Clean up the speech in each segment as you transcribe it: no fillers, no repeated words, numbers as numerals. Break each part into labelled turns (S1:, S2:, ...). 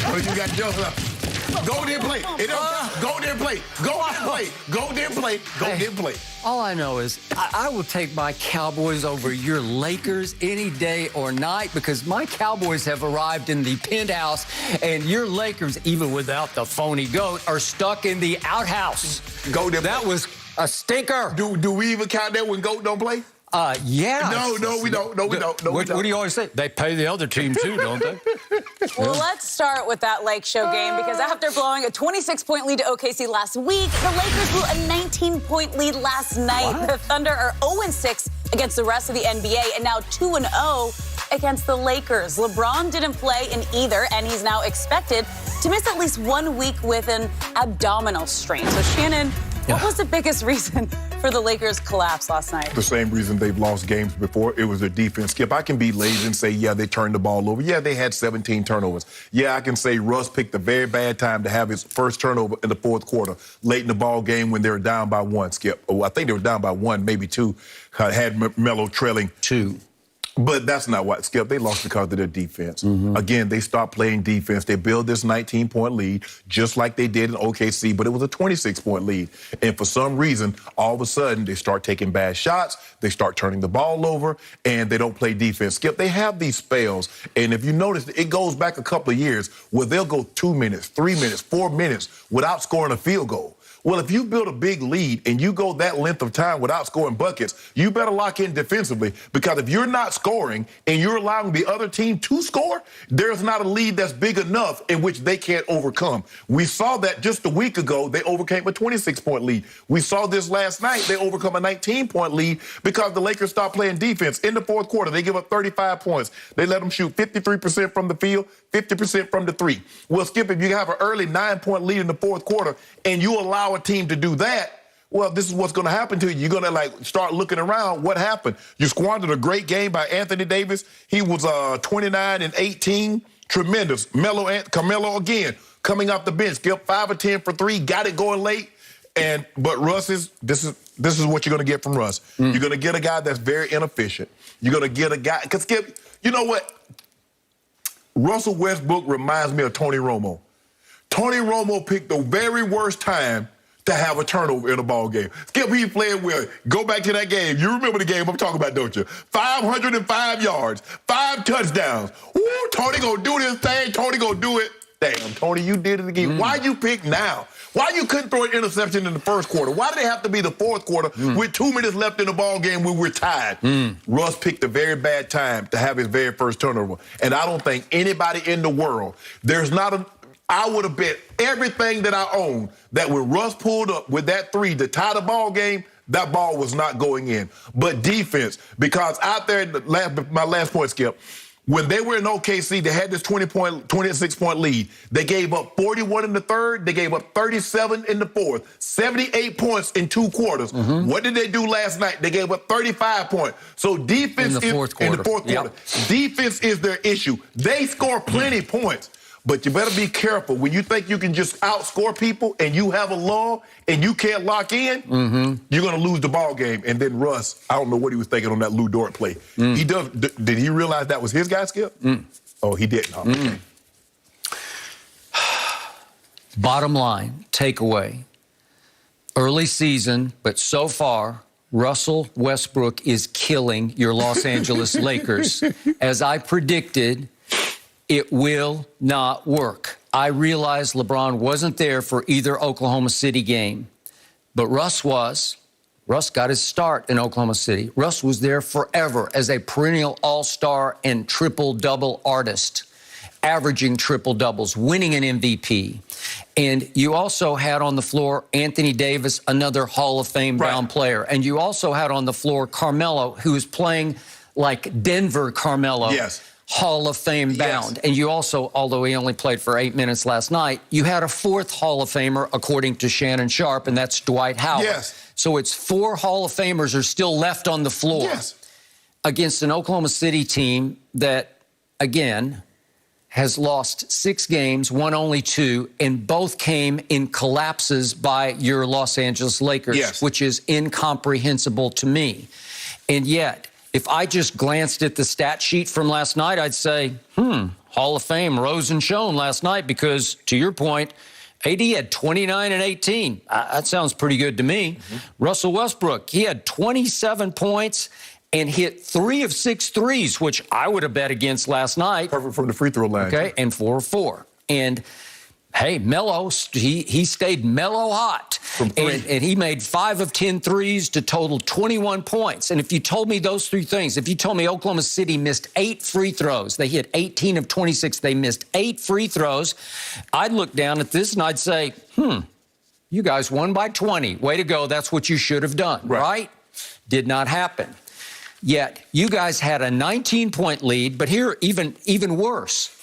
S1: Oh, you got jokes up. Go there and play. Go there and play. Go there and play. Go there and play. Go there and play.
S2: All I know is I will take my Cowboys over your Lakers any day or night because my Cowboys have arrived in the penthouse and your Lakers, even without the phony GOAT, are stuck in the outhouse.
S1: Go there.
S2: That was a stinker.
S1: Do we even count that when GOAT don't play?
S2: Yeah.
S1: No, we don't. No, we don't.
S2: What do you always say? They pay the other team too, don't they?
S3: Well, let's start with that Lake Show game because after blowing a 26-point lead to OKC last week, the Lakers blew a 19-point lead last night.
S2: What?
S3: The Thunder are 0-6 against the rest of the NBA and now 2-0 against the Lakers. LeBron didn't play in either, and he's now expected to miss at least 1 week with an abdominal strain. So, Shannon, what was the biggest reason for the Lakers' collapse last night?
S1: The same reason they've lost games before. It was their defense. Skip, I can be lazy and say, yeah, they turned the ball over. Yeah, they had 17 turnovers. Yeah, I can say Russ picked a very bad time to have his first turnover in the fourth quarter, late in the ball game when they were down by one, Skip. Oh, I think they were down by one, maybe two. Had Melo trailing.
S2: Two.
S1: But that's not what, Skip. They lost because of their defense. Again, they stopped playing defense. They built this 19-point lead just like they did in OKC, but it was a 26-point lead. And for some reason, all of a sudden, they start taking bad shots, they start turning the ball over, and they don't play defense. Skip, they have these spells, and if you notice, it goes back a couple of years where they'll go 2 minutes, 3 minutes, 4 minutes without scoring a field goal. Well, if you build a big lead and you go that length of time without scoring buckets, you better lock in defensively because if you're not scoring and you're allowing the other team to score, there's not a lead that's big enough in which they can't overcome. We saw that just a week ago. They overcame a 26-point lead. We saw this last night. They overcome a 19-point lead because the Lakers stopped playing defense. In the fourth quarter, they give up 35 points. They let them shoot 53% from the field, 50% from the three. Well, Skip, if you have an early 9-point lead in the fourth quarter and you allow a team to do that, well, this is what's going to happen to you. You're going to, start looking around. What happened? You squandered a great game by Anthony Davis. He was 29 and 18. Tremendous. Carmelo again, coming off the bench. Skip 5 of 10 for 3. Got it going late. But Russ this is what you're going to get from Russ. You're going to get a guy that's very inefficient. You're going to get a guy, because Skip, you know what? Russell Westbrook reminds me of Tony Romo. Tony Romo picked the very worst time to have a turnover in a ball game. Skip, he played well. Go back to that game. You remember the game I'm talking about, don't you? 505 yards, 5 touchdowns. Ooh, Tony gonna do this thing. Tony gonna do it. Damn, Tony, you did it again. Why you pick now? Why you couldn't throw an interception in the first quarter? Why did it have to be the fourth quarter with 2 minutes left in the ball game when we're tied? Russ picked a very bad time to have his very first turnover. And I don't think anybody in the world, I would have bet everything that I own that when Russ pulled up with that 3 to tie the ball game, that ball was not going in. But defense, because out there, my last point, Skip, when they were in OKC, they had this 26-point lead. They gave up 41 in the third. They gave up 37 in the fourth. 78 points in 2 quarters. What did they do last night? They gave up 35 points. So defense
S2: in the fourth quarter.
S1: Defense is their issue. They score plenty of points. But you better be careful. When you think you can just outscore people and you have a lull and you can't lock in, you're going to lose the ball game. And then Russ, I don't know what he was thinking on that Lou Dort play. Did he realize that was his guy, Skip? Oh, he didn't. Oh, okay.
S2: Bottom line, takeaway. Early season, but so far, Russell Westbrook is killing your Los Angeles Lakers. As I predicted, it will not work. I realized LeBron wasn't there for either Oklahoma City game, but Russ was. Russ got his start in Oklahoma City. Russ was there forever as a perennial all-star and triple-double artist, averaging triple-doubles, winning an MVP. And you also had on the floor Anthony Davis, another Hall of Fame-bound player. And you also had on the floor Carmelo, who was playing like Denver Carmelo.
S1: Yes.
S2: Hall of Fame bound. And you also, although he only played for 8 minutes last night, you had a 4th Hall of Famer, according to Shannon Sharp, and that's Dwight Howard.
S1: Yes.
S2: So it's 4 Hall of Famers are still left on the floor against an Oklahoma City team that, again, has lost 6 games, won only 2, and both came in collapses by your Los Angeles Lakers, which is incomprehensible to me. And yet, if I just glanced at the stat sheet from last night, I'd say, Hall of Fame rose and shone last night because, to your point, AD had 29 and 18. That sounds pretty good to me. Russell Westbrook, he had 27 points and hit 3 of 6 threes, which I would have bet against last night.
S1: Perfect from the free throw line.
S2: Okay, and 4 of 4. And, hey, Melo, he stayed Melo hot. And he made 5 of 10 threes to total 21 points. And if you told me those 3 things, if you told me Oklahoma City missed 8 free throws, they hit 18 of 26, they missed 8 free throws, I'd look down at this and I'd say, you guys won by 20. Way to go. That's what you should have done, right? Did not happen. Yet you guys had a 19-point lead, but here even worse.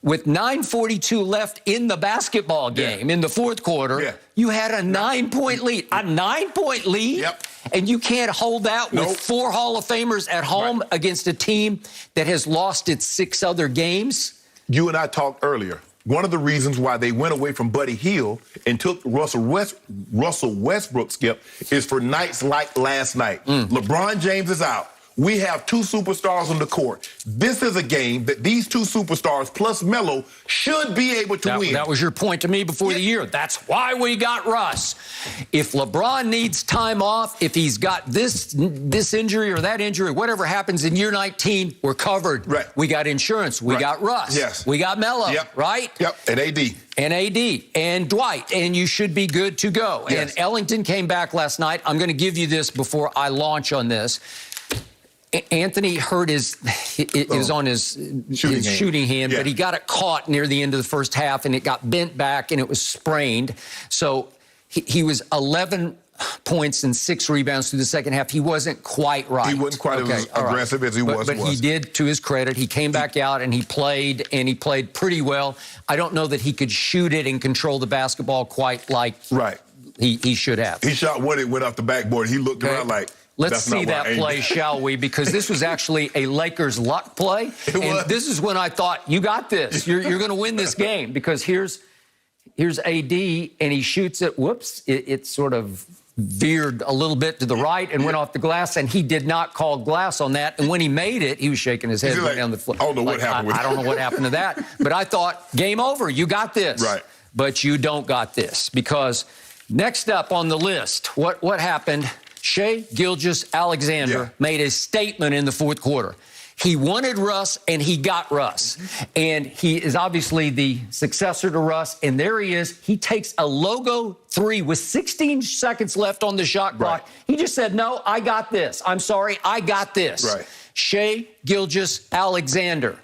S2: With 9:42 left in the basketball game in the fourth quarter, you had a 9-point lead. A 9-point lead? And you can't hold that with 4 Hall of Famers at home against a team that has lost its 6 other games?
S1: You and I talked earlier. One of the reasons why they went away from Buddy Hield and took Russell Westbrook, Skip, is for nights like last night. LeBron James is out. We have 2 superstars on the court. This is a game that these 2 superstars plus Melo should be able to win.
S2: That was your point to me before the year. That's why we got Russ. If LeBron needs time off, if he's got this injury or that injury, whatever happens in year 19, we're covered. We got insurance. We got Russ. We got Melo, right?
S1: And AD.
S2: And AD and Dwight, and you should be good to go. And Ellington came back last night. I'm going to give you this before I launch on this. Anthony hurt on his shooting hand, but he got it caught near the end of the first half, and it got bent back, and it was sprained. So he was 11 points and 6 rebounds through the second half. He wasn't quite right.
S1: He wasn't quite as aggressive as he was.
S2: But he did, to his credit, he came back out, and he played pretty well. I don't know that he could shoot it and control the basketball quite like he should have.
S1: He shot one, it went off the backboard. He looked around like,
S2: let's see that play, shall we? Because this was actually a Lakers luck play. And this is when I thought, you got this. You're going to win this game. Because here's AD, and he shoots it. Whoops. It sort of veered a little bit to the right and went off the glass, and he did not call glass on that. And when he made it, he was shaking his head down the floor.
S1: I don't know what happened with
S2: I don't know what happened to that. But I thought, game over. You got this. But you don't got this. Because next up on the list, what happened? Shai Gilgeous-Alexander made a statement in the fourth quarter. He wanted Russ, and he got Russ. And he is obviously the successor to Russ, and there he is. He takes a logo 3 with 16 seconds left on the shot clock. He just said, no, I got this. I'm sorry, I got this. Shai Gilgeous-Alexander.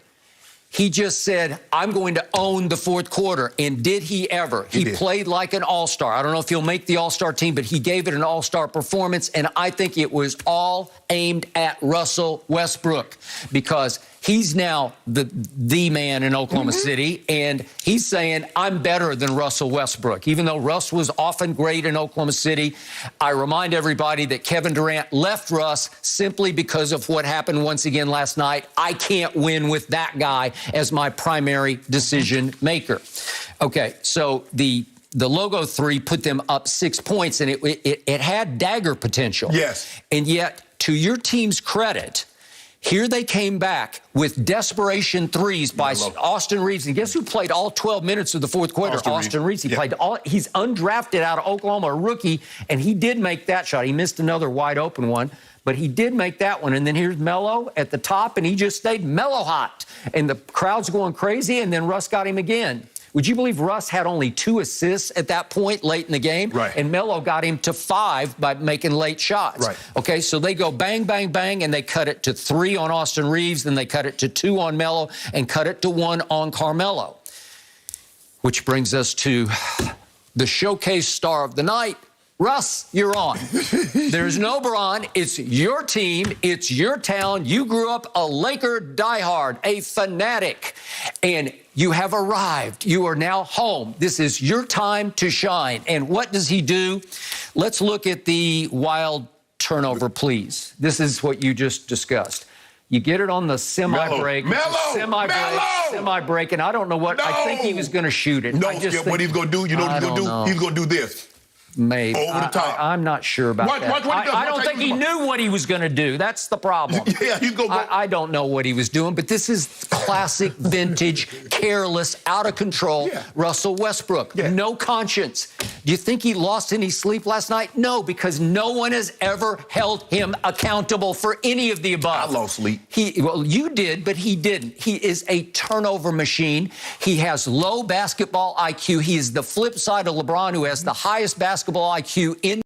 S2: He just said, I'm going to own the fourth quarter. And did he ever? He played like an all-star. I don't know if he'll make the all-star team, but he gave it an all-star performance. And I think it was all aimed at Russell Westbrook because he's now the man in Oklahoma City. And he's saying, I'm better than Russell Westbrook. Even though Russ was often great in Oklahoma City, I remind everybody that Kevin Durant left Russ simply because of what happened once again last night. I can't win with that guy as my primary decision maker. Okay, so the logo 3 put them up 6 points, and it had dagger potential. And yet, to your team's credit, here they came back with desperation threes by Austin Reeves. And guess who played all 12 minutes of the fourth quarter? Austin Reeves. He played he's undrafted out of Oklahoma, a rookie, and he did make that shot. He missed another wide open one, but he did make that one. And then here's Melo at the top, and he just stayed Melo hot. And the crowd's going crazy, and then Russ got him again. Would you believe Russ had only 2 assists at that point late in the game? And Melo got him to 5 by making late shots. Okay, so they go bang, bang, bang, and they cut it to 3 on Austin Reeves, then they cut it to 2 on Melo, and cut it to 1 on Carmelo. Which brings us to the showcase star of the night. Russ, you're on. There's no LeBron. It's your team. It's your town. You grew up a Laker diehard, a fanatic, and you have arrived. You are now home. This is your time to shine. And what does he do? Let's look at the wild turnover, please. This is what you just discussed. You get it on the semi-break. Semi-break, and I don't know what. I think he was going to shoot it.
S1: Skip, what he's going to do, you know what he's going to do? He's going to do this.
S2: Maybe.
S1: Over the top.
S2: I'm not sure about that. I don't think he knew what he was going to do. That's the problem.
S1: Yeah, you go.
S2: I don't know what he was doing, but this is classic, vintage, careless, out of control Russell Westbrook. No conscience. Do you think he lost any sleep last night? No, because no one has ever held him accountable for any of the above.
S1: I lost sleep.
S2: Well, you did, but he didn't. He is a turnover machine. He has low basketball IQ. He is the flip side of LeBron, who has the highest basketball IQ in